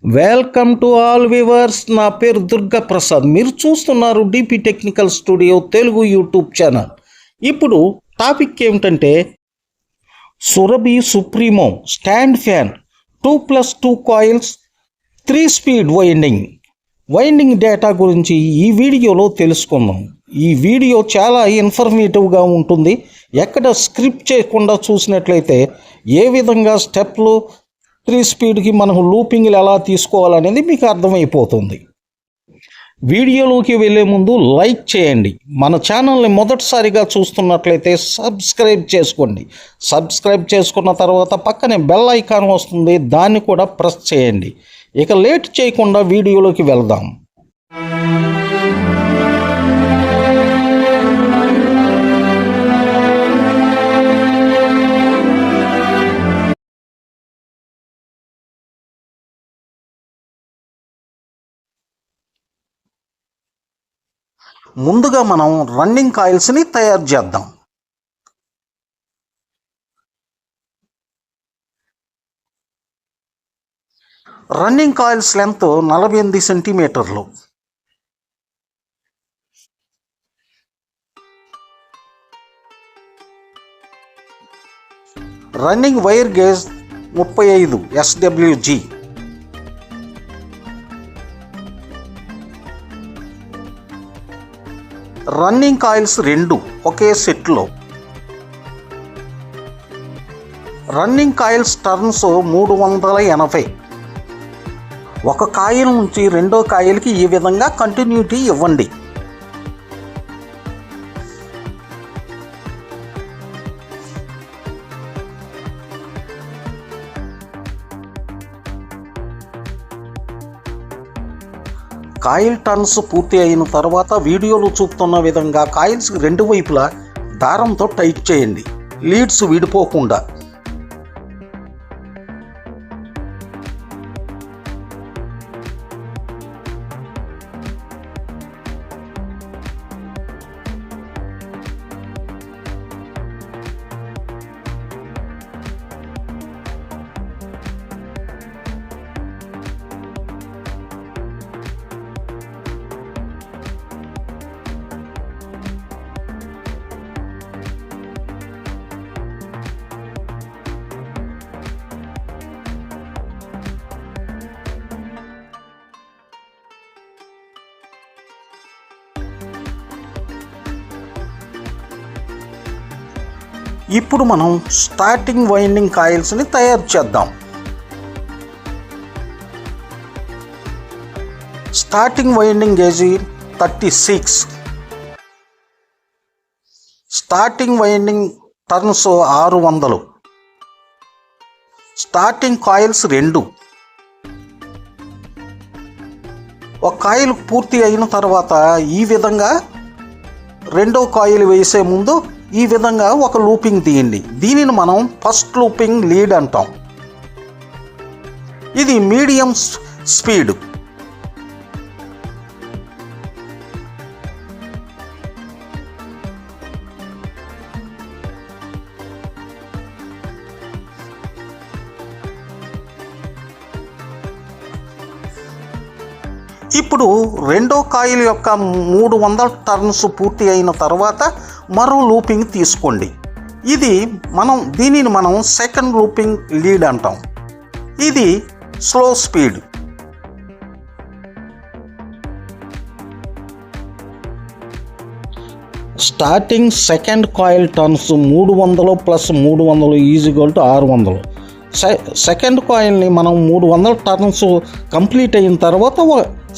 Welcome to all viewers. నా పేరు దుర్గా ప్రసాద్. మీరు చూస్తున్నారు DP technical studio Telugu YouTube channel. ఇప్పుడు టాపిక్ ఏమిటంటే Surabhi supremo stand fan 2+2 coils 3 speed winding data గురించి ఈ వీడియోలో తెలుసుకుందాం. ఈ వీడియో చాలా ఇన్ఫర్మేటివ్గా ఉంటుంది. ఎక్కడ స్క్రిప్ట్ చేయకుండా చూసినట్లయితే ఏ విధంగా స్టెప్లు 3 స్పీడ్కి మనం లూపింగ్లు ఎలా తీసుకోవాలనేది మీకు అర్థమైపోతుంది. వీడియోలోకి వెళ్ళే ముందు లైక్ చేయండి. మన ఛానల్ని మొదటిసారిగా చూస్తున్నట్లయితే సబ్స్క్రైబ్ చేసుకోండి. సబ్స్క్రైబ్ చేసుకున్న తర్వాత పక్కనే బెల్ ఐకాన్ వస్తుంది, దాన్ని కూడా ప్రెస్ చేయండి. ఇక లేట్ చేయకుండా వీడియోలోకి వెళ్దాం. ముందుగా మనం రన్నింగ్ కాయిల్స్ని తయారు చేద్దాం. రన్నింగ్ కాయిల్స్ లెంత్ 48 సెంటీమీటర్లు. Running wire gauge 35 SWG. Running coils 2 ఒకే సెట్లో. Running coils turns 380. ఒక కాయిల్ నుంచి రెండో కాయిల్కి ఈ విధంగా కంటిన్యూటీ ఇవ్వండి. కాయిల్ టర్న్స్ పూర్తి అయిన తర్వాత వీడియోలో చూపుతున్న విధంగా కాయిల్స్ రెండు వైపులా దారంతో టైట్ చేయండి, లీడ్స్ విడిపోకుండా. ఇప్పుడు మనం స్టార్టింగ్ వైండింగ్ కాయిల్స్ని తయారు చేద్దాం. Starting winding gauge 36. Starting winding turns 600. Starting coils 2. ఒక కాయిల్ పూర్తి అయిన తర్వాత ఈ విధంగా రెండో కాయిల్ వేసే ముందు ఈ విధంగా ఒక లూపింగ్ తీయండి. దీనిని మనం ఫస్ట్ లూపింగ్ లీడ్ అంటాం. ఇది మీడియం స్పీడ్. ఇప్పుడు రెండో కాయిల్ యొక్క 300 టర్న్స్ పూర్తి అయిన తర్వాత మరో లూపింగ్ తీసుకోండి. దీనిని మనం సెకండ్ లూపింగ్ లీడ్ అంటాం. ఇది slow speed. Starting second coil turns 300 + 300 = 600. Second కాయిల్ని మనం 300 టర్న్స్ కంప్లీట్ అయిన తర్వాత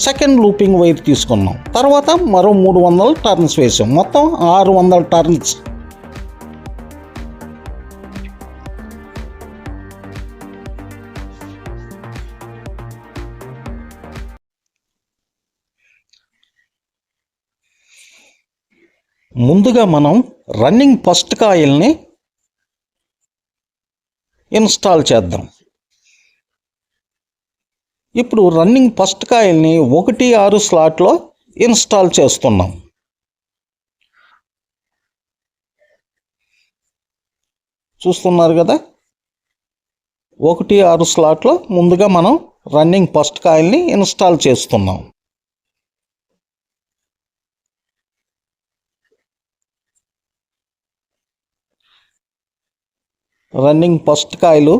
సెకండ్ లూపింగ్ వైర్ తీసుకున్నాం. తర్వాత మరో 300 టర్న్స్ వేసాం. మొత్తం 600 టర్న్స్. ముందుగా మనం రన్నింగ్ ఫస్ట్ కాయిల్ని ఇన్స్టాల్ చేద్దాం. ఇప్పుడు రన్నింగ్ ఫస్ట్ కాయిల్ని 1/6 స్లాట్లో ఇన్స్టాల్ చేస్తున్నాం. చూస్తున్నారు కదా, 1/6 స్లాట్లో ముందుగా మనం రన్నింగ్ ఫస్ట్ కాయిల్ని ఇన్స్టాల్ చేస్తున్నాం. రన్నింగ్ ఫస్ట్ కాయిల్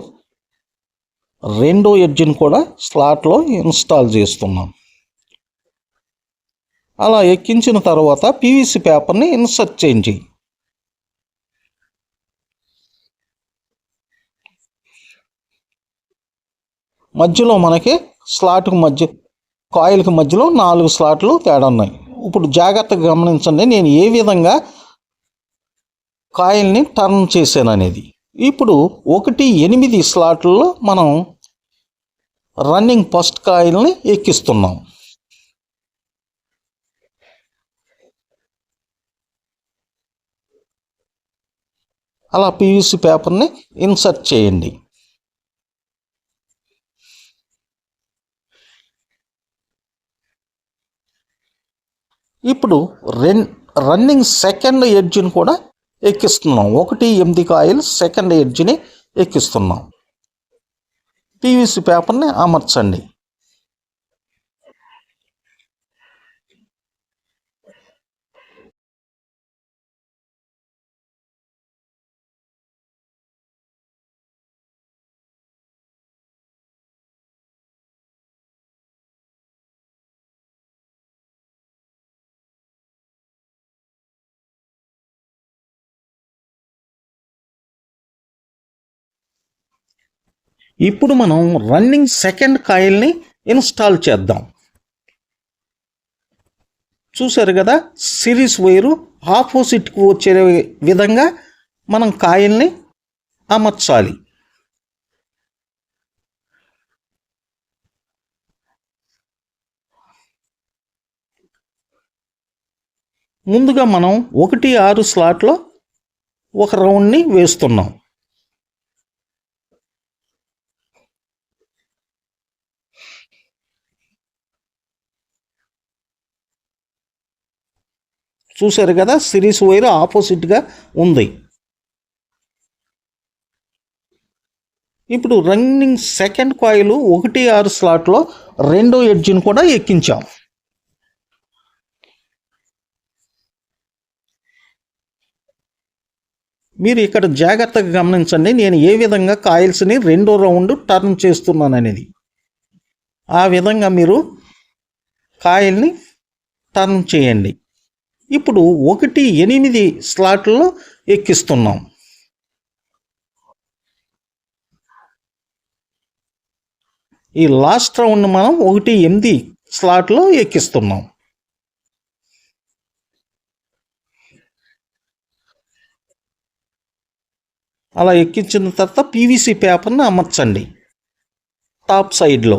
రెండో ఎడ్జ్ని కూడా స్లాట్లో ఇన్స్టాల్ చేస్తున్నాం. అలా ఎక్కించిన తర్వాత పీవీసీ పేపర్ని ఇన్సర్ట్ చేయండి. మధ్యలో మనకి స్లాట్కి కాయిల్కి మధ్యలో 4 స్లాట్లు తేడా ఉన్నాయి. ఇప్పుడు జాగ్రత్తగా గమనించండి నేను ఏ విధంగా కాయిల్ని టర్న్ చేశాను అనేది. ఇప్పుడు 1-8 స్లాట్లలో మనం రన్నింగ్ ఫస్ట్ కాయిల్ని ఎక్కిస్తున్నాం. అలా పీవీసీ పేపర్ని ఇన్సర్ట్ చేయండి. ఇప్పుడు రన్నింగ్ సెకండ్ ఎడ్జ్ని కూడా ఎక్కిస్తున్నాం. 1-8 కాయిల్ సెకండ్ ఎడ్జ్ని ఎక్కిస్తున్నాం. పీవీసీ పేపర్ని అమర్చండి. ఇప్పుడు మనం రన్నింగ్ సెకండ్ కాయిల్ని ఇన్స్టాల్ చేద్దాం. చూసారు కదా, సిరీస్ వైరు ఆపోజిట్కి వచ్చే విధంగా మనం కాయిల్ని అమర్చాలి. ముందుగా మనం 1-6 స్లాట్లో ఒక రౌండ్ని వేస్తున్నాం. చూసారు కదా, సిరీస్ వైర్ ఆపోజిట్గా ఉంది. ఇప్పుడు రన్నింగ్ సెకండ్ కాయిల్ 1-6 స్లాట్లో రెండో ఎడ్జ్ని కూడా ఎక్కించాం. మీరు ఇక్కడ జాగ్రత్తగా గమనించండి నేను ఏ విధంగా కాయిల్స్ని రెండో రౌండ్ టర్న్ చేస్తున్నాను అనేది. ఆ విధంగా మీరు కాయిల్ని టర్న్ చేయండి. ఇప్పుడు 1-8 స్లాట్లలో ఎక్కిస్తున్నాం. ఈ లాస్ట్ రౌండ్ మనం 1-8 స్లాట్లో ఎక్కిస్తున్నాం. అలా ఎక్కించిన తర్వాత పీవీసీ పేపర్ని అమర్చండి టాప్ సైడ్లో.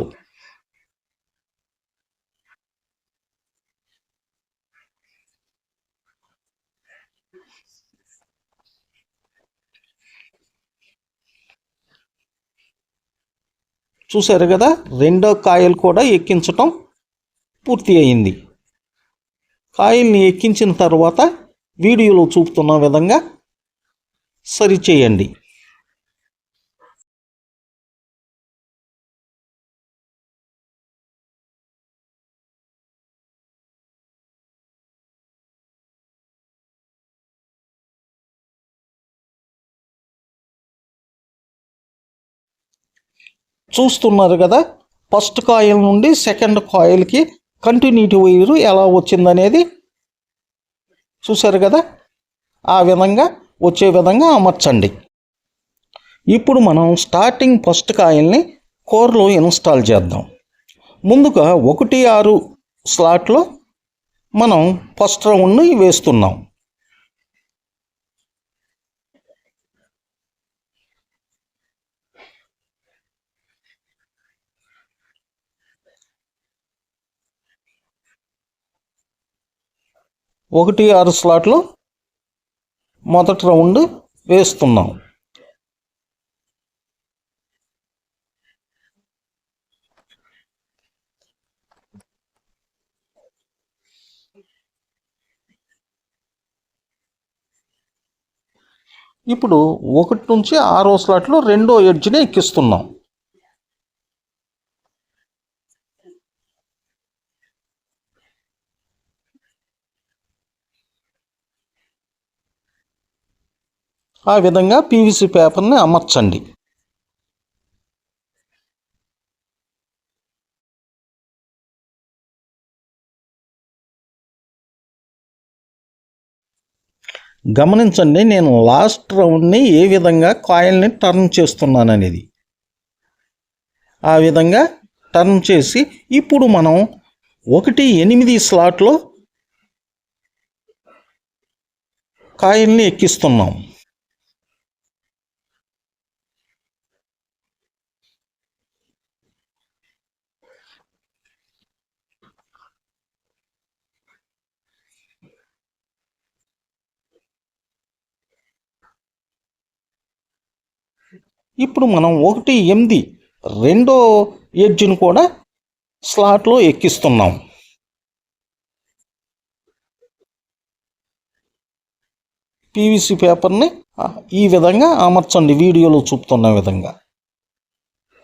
చూసారు కదా, రెండో కాయిల్ కూడా ఎక్కించటం పూర్తి అయింది. కాయిల్ని ఎక్కించిన తర్వాత వీడియోలో చూపుతున్న విధంగా సరిచేయండి. చూస్తున్నారు కదా, ఫస్ట్ కాయిల్ నుండి సెకండ్ కాయిల్కి కంటిన్యూటీ వైరు ఎలా వచ్చిందనేది చూసారు కదా. ఆ విధంగా వచ్చే విధంగా అమర్చండి. ఇప్పుడు మనం స్టార్టింగ్ ఫస్ట్ కాయిల్ని కోర్లో ఇన్స్టాల్ చేద్దాం. ముందుగా 1-6 స్లాట్లో మనం ఫస్ట్ రౌండ్ని వేస్తున్నాం. ఒకటి 6 స్లాట్లో మొదటి రౌండ్ వేస్తున్నాం. ఇప్పుడు 1 నుంచి 6 స్లాట్లో రెండో ఎడ్జ్ని ఎక్కిస్తున్నాం. ఆ విధంగా పీవీసీ పేపర్ని అమర్చండి. గమనించండి, నేను లాస్ట్ రౌండ్ని ఏ విధంగా కాయిల్ని టర్న్ చేస్తున్నాననేది. ఆ విధంగా టర్న్ చేసి ఇప్పుడు మనం 1-8 స్లాట్లో కాయిల్ని ఎక్కిస్తున్నాం. ఇప్పుడు మనం 1-8 రెండో ఎడ్జ్ను కూడా స్లాట్లో ఎక్కిస్తున్నాం. పీవీసీ పేపర్ని ఈ విధంగా అమర్చండి, వీడియోలో చూపుతున్న విధంగా.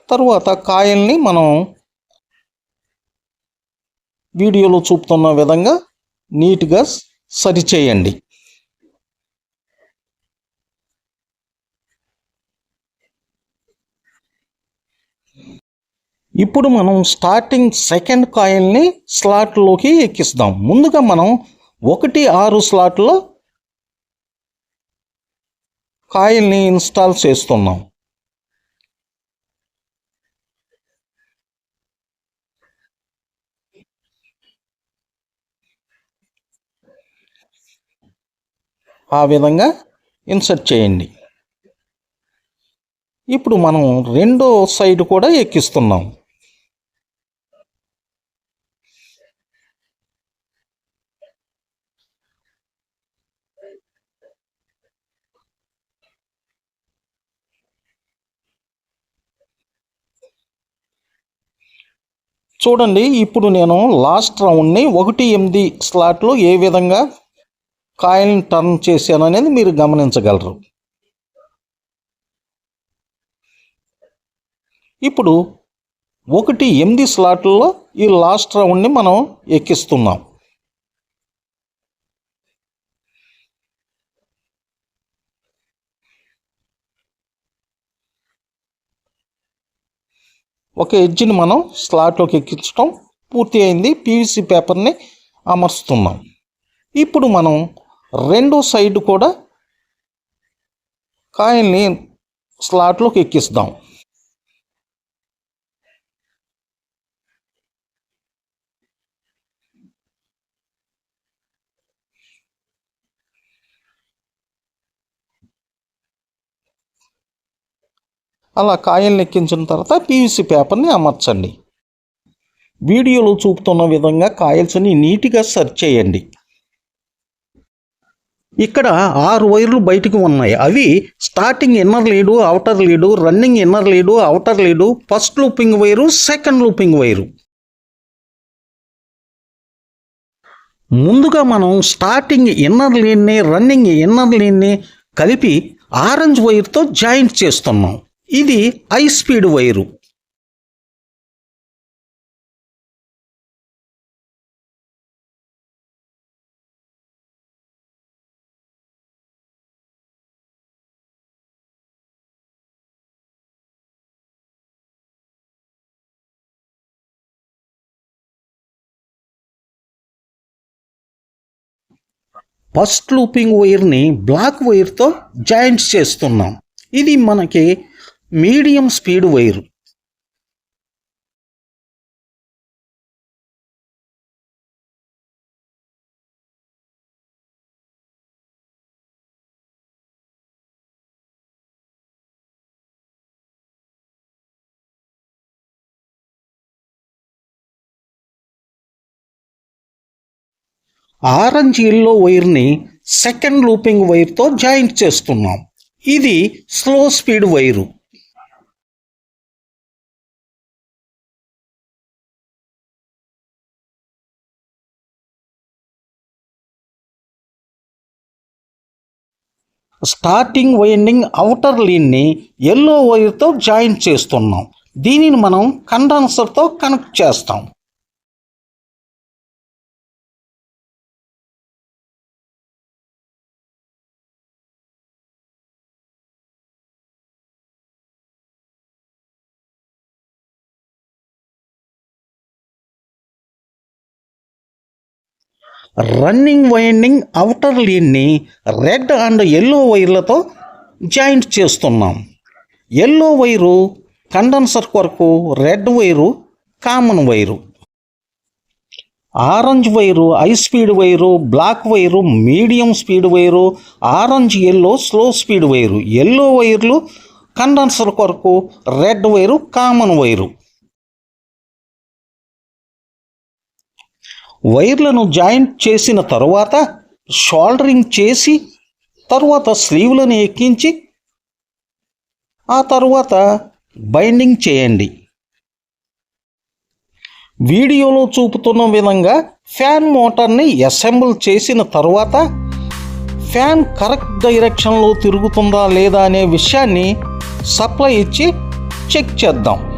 తరువాత కాయిల్ని మనం వీడియోలో చూపుతున్న విధంగా నీట్గా సరిచేయండి. ఇప్పుడు మనం స్టార్టింగ్ సెకండ్ కాయిల్ని స్లాట్లోకి ఎక్కిస్తాం. ముందుగా మనం 1-6 స్లాట్లో కాయిల్ని ఇన్స్టాల్ చేస్తున్నాం. ఆ విధంగా ఇన్సర్ట్ చేయండి. ఇప్పుడు మనం రెండో సైడ్ కూడా ఎక్కిస్తున్నాం. చూడండి, ఇప్పుడు నేను లాస్ట్ రౌండ్ని 1-8 స్లాట్లో ఏ విధంగా కాయిల్ని టర్న్ చేశాను అనేది మీరు గమనించగలరు. ఇప్పుడు 1-8 స్లాట్లలో ఈ లాస్ట్ రౌండ్ని మనం ఎక్కిస్తున్నాం. ఒక ఎడ్జ్ని మనం స్లాట్లోకి ఎక్కించడం పూర్తి అయింది. పీవీసీ పేపర్ని అమర్చుతున్నాం. ఇప్పుడు మనం రెండో సైడ్ కూడా కాయిల్ని స్లాట్లోకి ఎక్కిస్తాం. అలా కాయిల్ని ఎక్కించిన తర్వాత పీవీసీ పేపర్ని అమర్చండి. వీడియోలో చూపుతున్న విధంగా కాయిల్స్ని నీట్గా సెర్చ్ చేయండి. ఇక్కడ 6 వైర్లు బయటకు ఉన్నాయి. అవి starting inner lead, outer lead, running inner lead, outer lead, first looping wire, second looping wire. ముందుగా మనం స్టార్టింగ్ ఇన్నర్ లీడ్ని, రన్నింగ్ ఇన్నర్ లీడ్ని కలిపి ఆరెంజ్ వైర్తో జాయింట్ చేస్తున్నాం. ఇది high speed wire. First looping వైర్ని బ్లాక్ వైర్తో జాయింట్ చేస్తున్నాం. ఇది మనకి medium speed wire. Orange yellow వైర్ని సెకండ్ లూపింగ్ వైర్తో జాయింట్ చేస్తున్నాం. ఇది slow speed wire. Starting winding outer లీడ్ని ఎల్లో వైర్తో జాయింట్ చేస్తున్నాం. దీనిని మనం కండెన్సర్తో కనెక్ట్ చేస్తాం. రన్నింగ్ వైండింగ్ అవుటర్ లీడ్ని రెడ్ అండ్ ఎల్లో వైర్లతో జాయింట్ చేస్తున్నాం. ఎల్లో వైరు కండెన్సర్ కొరకు, red wire common wire. Orange wire high speed wire, black wire medium speed wire, orange yellow slow speed wire. Yellow వైర్లు condenser కొరకు, red wire common wire. వైర్లను joint చేసిన తరువాత soldering చేసి తరువాత స్లీవ్లను ఎక్కించి ఆ తరువాత బైండింగ్ చేయండి. వీడియోలో చూపుతున్న విధంగా ఫ్యాన్ మోటార్ని అసెంబుల్ చేసిన తరువాత ఫ్యాన్ కరెక్ట్ డైరెక్షన్లో తిరుగుతుందా లేదా అనే విషయాన్ని సప్లై ఇచ్చి చెక్ చేద్దాం.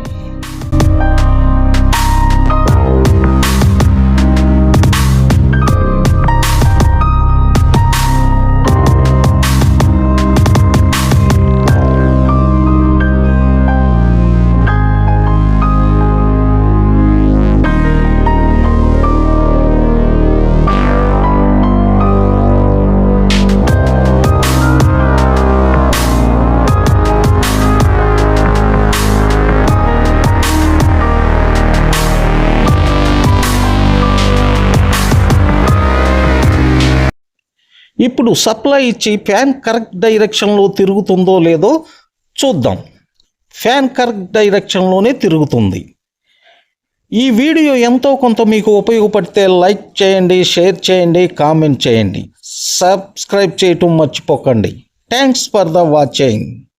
ఇప్పుడు సప్లై ఇచ్చి ఫ్యాన్ కరెక్ట్ డైరెక్షన్లో తిరుగుతుందో లేదో చూద్దాం. ఫ్యాన్ కరెక్ట్ డైరెక్షన్లోనే తిరుగుతుంది. ఈ వీడియో ఎంతో కొంత మీకు ఉపయోగపడితే లైక్ చేయండి, షేర్ చేయండి, కామెంట్ చేయండి, సబ్స్క్రైబ్ చేయటం మర్చిపోకండి. Thanks for the watching.